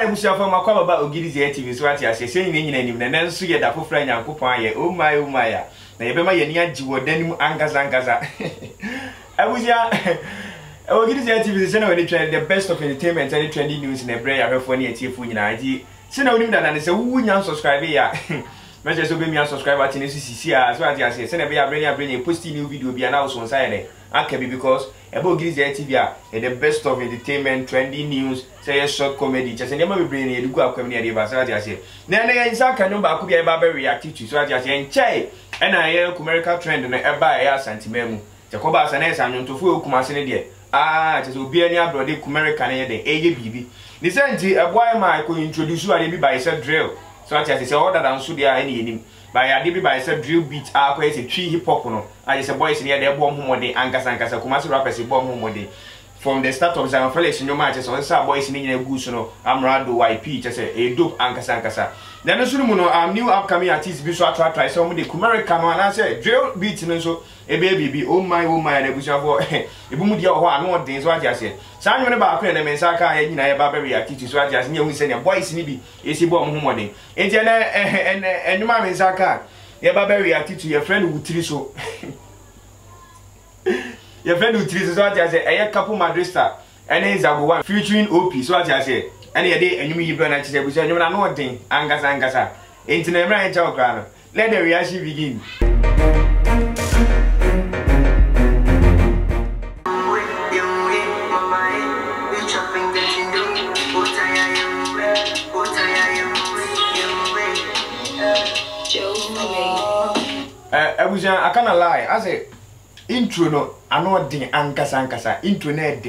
ebusia from akwa baba Ogirizi TV so ati ase sen nyina nim na nanso ye da fofra nyankopon aye oh my ya na yebema ye ni agi wodanim angaza ebusia Ogirizi TV se na we trend the best of entertainment and trending news in Ebra ya hwefo na etiefo nyina agi se na onim dana ne se wu nya subscribe ya meje so be mi subscribe ati ne sisi a so ati ase se na be ya bring post new video bia na so nsa ye akabi because Ogirizi TV are the best of entertainment, trending news, say short comedy. Just never be brain you go up near the Basra. Then I can number could be a barber reactive to so I just say, and I hear American trend and a buy a sentiment. Jacoba Sanes and to full Kumasine. Ah, it will be any abroad American ABB. Listen to a boy I could introduce you a by a drill. So I just say all that I'm so there any. By a DB by a drill beat, I play a tree hip hop. I just a boys in here, bomb home day, Ankasankasa, Kumasi rappers, bomb home day. From the start of Zion Felix in your matches, on some boys in a goose, Amrado YP, just a dope Ankasankasa. Then the Sulumono, new upcoming artist, Bishop try some of the Kumari come on, I said, drill beats and so a baby, oh my, and a bush of war. A boomudia or one things, what I said. Simon about and Mensaka, and I barber activities, what I just knew we send a boys in Nibi, is a bomb home day. And your mamma Mensaka, your barber active to your friend who treats so. Your friend who treats what I say, a couple Madrista, and he's a one featuring OP, so what I say. Any day, and you mean you burn at you know nothing, Angasa. Internet right, Chow. Let the reaction begin. I can't lie. I say, intro no, I know the Ankasa, intro net.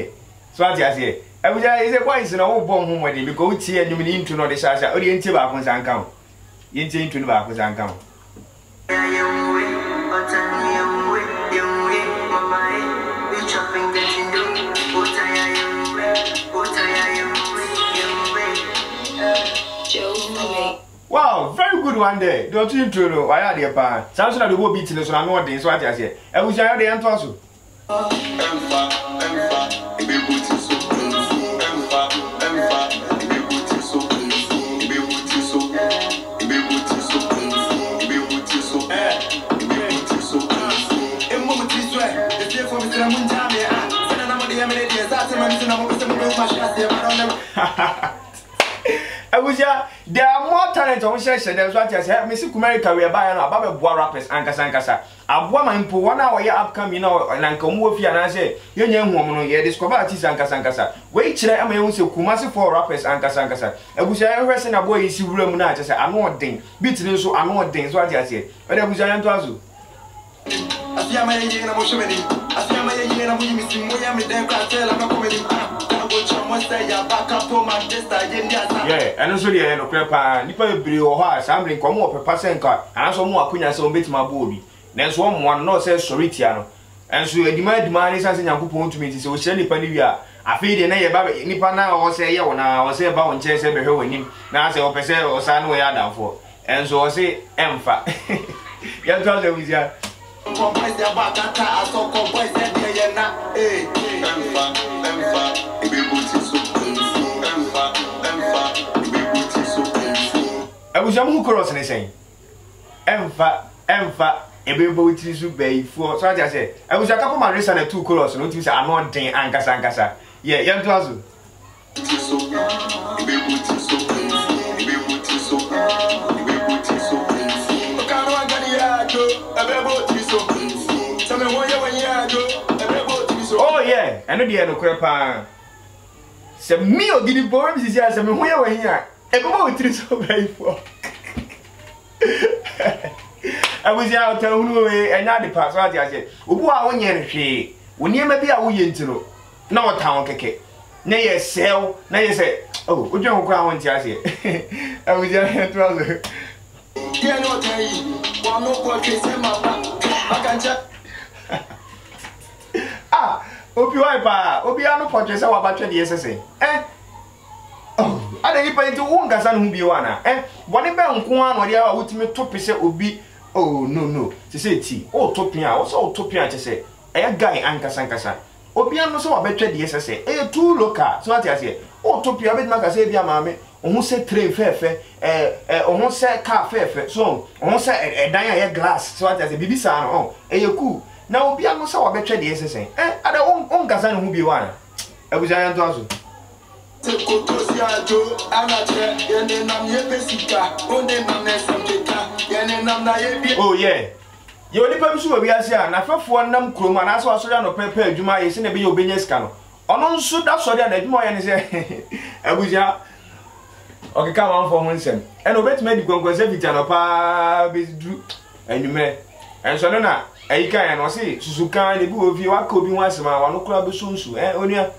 So I say, I was a voice in a whole bomb home wedding because we see and you mean intro no the size or the intibacons and count. Into the back was and count. Wow, very good one day. Don't you know? I had your pan. Sounds like the whole beat in the sun. What is what I say? I was out there and toss you. I was there are more talent on session than what I said. Miss America, we are buying a Baba Bois rappers and Casankasa. A woman for 1 hour upcoming, and Uncle Murphy and I say, you young woman, you discover artists and Casankasa. Wait, I may also Kumasi for rappers and Casankasa. I was a a boy is room now. I said, I'm not thing. Beating so I'm not things what I say. But I was a young Tazu. I see my young emotion. I see my young missing William and then cartel. I'm not coming. Yeah, and also the end of Peppa, Nipper Brio or Sambling, come up a passenka, and some more Queen as on bit my body. Then one not says Soritiano. And so a demand is as in Yakupo to me, so Shelly Panivia. I feed the name about Nipana or say, I was say about Chess ever heard him. Now say, or Pese or San way down for. And so I say, Empha. Young Father with ya. Comprise their back, I saw comprise that I was young who cross and saying, Empha, everybody is to pay for. So I just said, I was a couple of my wrist and a 2 colors, and notice I'm not saying Ankasa. Yeah, young Twazu. Oh, yeah, and the no crap. Some meal did poems is as a way here. Everybody treats so very for. I was out and not the past. What I said, who are one year she? When you may be a way into no town cake. Nay, sell, nay, say, oh, would you cry when I say? I was your head rather. Ah, Opiwa, Obiano Portrait, our battery, the SSA. Eh? Oh, I didn't pay to Ungasan who be one. Eh? One in Bang Kwan or the ultimate 2% would be. Oh, no. To say tea. Oh, Topia, also Topia to say. A guy Ankasankasa. Opiano so a better the SSA. A 2 local. So what I say. Oh, Topia, bet Macasavia, mammy. ohun se train fefe ohun se car fefe so ohun se dan ya glass so ati ase bibi sa no eye cool na obi anu se wobetwe de yesesen ada on kasa ne hu bi wa abuja yan to aso oh yeah yo ni pam so wi ase a na fefo nam kroma na so asori no pepe adwuma ye se na be ye obenya sika no ono nso da so de na adwuma ye ne se abuja okay come on for one sem and obet me di gongonse vita no pa be dru anwume en so no na ayika ya no se susukan ne bi ovi wa ka obi ho asema wa no kura be so nsu onua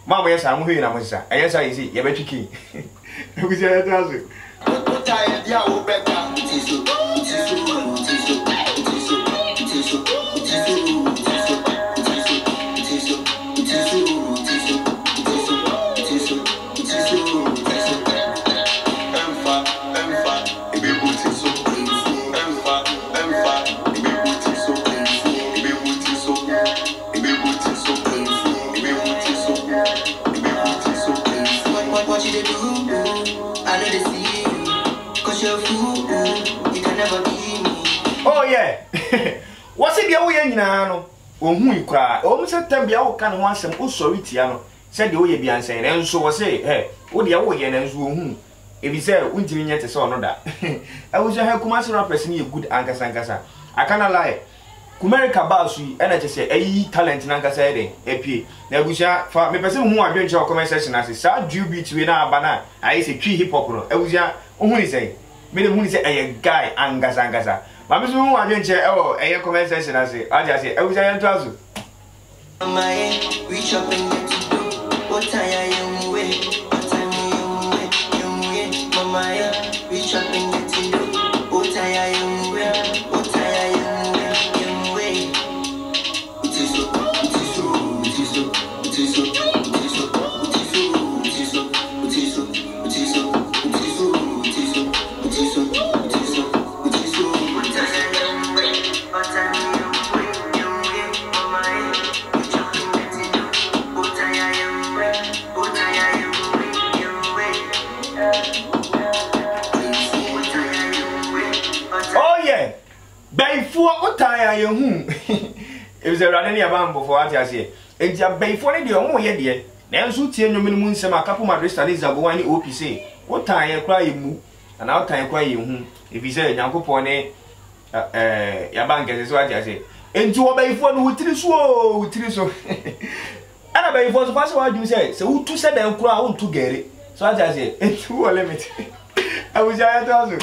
mama yes am hwe na mo sisa yes I see ye betwiki abuja ya tazo tired ya wo beta tiso oh yeah what's it the way nyina no ohun ikra o mse tambia wo kan ho asem o sori tia no se de wo ye bia nsen na nso wo se wo de wo ye na nso ohun e bi se untimi nyete se ono da I was a Kumasi rappers ni good ankasa akana lie Kumerika basu ena chese ayi talent na ankasa eden epie na abusia fa me pese hu adwenche o comment section ase sa due beat we na abana ayi se twi hip hop no abusia ohun ni sei me de hu ni sei a guy ankasa ma me so hu adwenche eye comment section ase aja ase abusia yan to azu my reach up and get to do what I am way mama reach up and get to do what I am way it was a running about before what I say. It's a bay for the only idea. Then so tea no minimum some a couple Madrid studies are going OPC. What time cry you and out time cry you if he said Yanko Pone Yabank is what I say. And to obey for who tiri so and obey for the first what you say. So who to said them crowd to get it. So I say it's too a limit. I was I told you.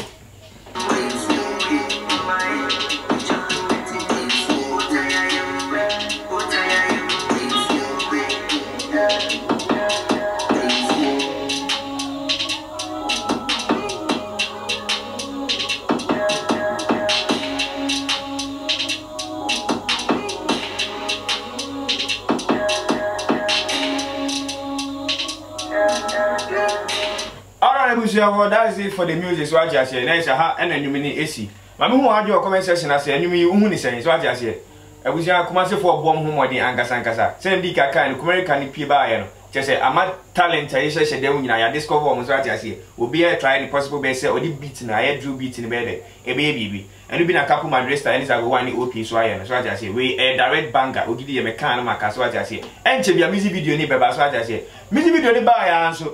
That's it for the music. So I just say, nice and then you mean AC. Mamma, who had your comment section? I say, you mean you say, so I just say, I was young, come for bomb home or the Angasankasa. Send the Kaka and American Piba. Just say, I'm a talent. I say, I discover almost what I say. Will be a trying possible best or the beating. I had drew beating in bed, a baby. And you've been a couple of Madrid and I go one OP. So I just say, we a direct banker will give you a mechanic. So I just say, and to be a music video neighbor. So I just say, music video by answer.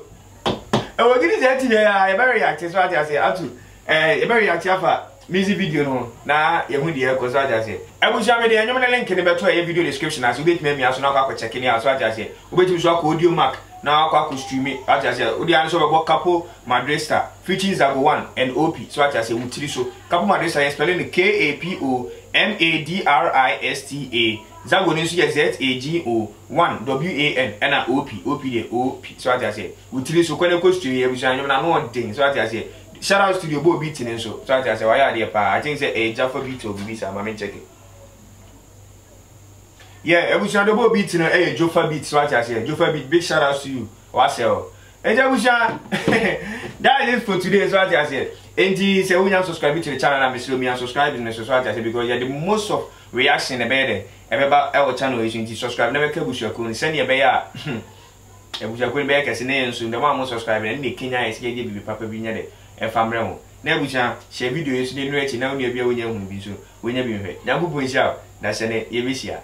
Oh, this is actually a very active. So I say, a very active music video. No, na you won't hear because I just say, I will show you the number link in the video description. As you wait, me as now check in out. So I just say, wait to show audio mark. Now I can stream it. I just say, we answer about couple Madrista featuring Zago 1 and OP. So I just say, we so couple Madrista spelling the KAPO MADRISTA. Zago news ZAGO 1 WAN and OP the OP. So I just say, we tell you so when you go to you, we say, I'm not thing. So I just say, shout out to your boy beating and so. So I just say, why are they? I think say a Jaffa beat or Visa. I'm checking. Yeah, every shout out beating a Jaffa beat. So I just say, Jaffa beat. Big shout out to you. What's your? And that is it for today. So I just say, and say when you subscribe to the channel, I'm still me and subscribing to the society because you're the most of reaction about our channel is to subscribe. Never care about your send your bear. Ebuja ko be kese ne enso ndem am subscribe na ne Kenya ese ye bibi papa bi nya de e famre ho na ebuja share video yesu ne no echi na wo ne bia wonya hu bi so wonya bi hwe nyankopon hia da se ne ye bisia